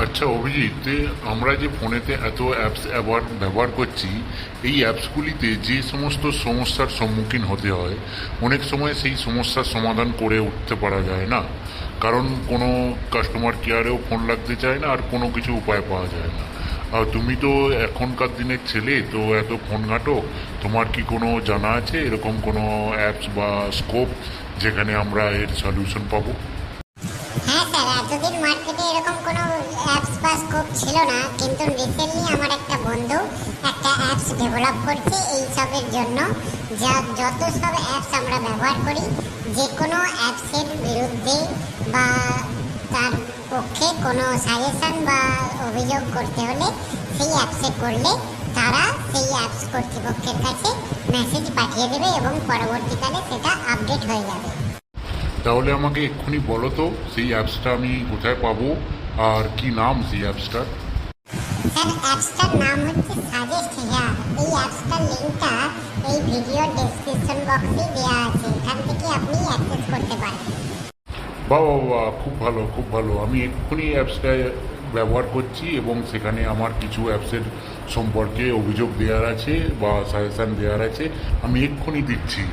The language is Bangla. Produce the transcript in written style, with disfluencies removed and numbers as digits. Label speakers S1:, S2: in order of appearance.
S1: আচ্ছা অভিজিৎ, আমরা যে ফোনেতে এত অ্যাপস ব্যবহার করছি, এই অ্যাপসগুলিতে যে সমস্ত সমস্যার সম্মুখীন হতে হয়, অনেক সময় সেই সমস্যার সমাধান করে উঠতে পারা যায় না। কারণ কোনো কাস্টমার কেয়ারেও ফোন লাগতে চায় না, আর কোনো কিছু উপায় পাওয়া যায় না। আর তুমি তো এখনকার দিনের ছেলে, তো এত ফোন ঘাঁটো, তোমার কি কোনো জানা আছে এরকম কোনো অ্যাপস বা স্কোপ যেখানে আমরা এর সলিউশন পাবো?
S2: হ্যাঁ স্যার, এতদিন মার্কেটে এরকম কোনো অ্যাপস বা স্কোপ ছিল না, কিন্তু রিসেন্টলি আমার একটা বন্ধু একটা অ্যাপস ডেভেলপ করছে এই সবের জন্য। যত সব অ্যাপস আমরা ব্যবহার করি, যে কোনো অ্যাপসের বিরুদ্ধে বা তার পক্ষে কোনো সাজেশন বা অভিযোগ করতে হলে সেই অ্যাপসে করলে তারা সেই অ্যাপস কর্তৃপক্ষের কাছে মেসেজ পাঠিয়ে দেবে এবং পরবর্তীকালে সেটা আপডেট হয়ে যাবে।
S1: তাহলে আমাকে এক্ষুনি বলো তো সেই অ্যাপসটা আমি কোথায় পাবো, আর কি নাম সেই অ্যাপসটার?
S2: স্যার, অ্যাপসটার নাম হচ্ছে সাজেস্ট হেয়ার। এই অ্যাপসটার লিঙ্কটা এই ভিডিও ডেসক্রিপশন বক্সে দেওয়া আছে, এখান থেকে আপনি অ্যাক্সেস করতে পারেন।
S1: বাহ বাহ বাহ, খুব ভালো খুব ভালো। আমি এক্ষুনি অ্যাপসটা ব্যবহার করছি এবং সেখানে আমার কিছু অ্যাপসের সম্পর্কে অভিযোগ দেওয়ার আছে বা সাজেশান দেওয়ার আছে, আমি এক্ষুনি দিচ্ছি।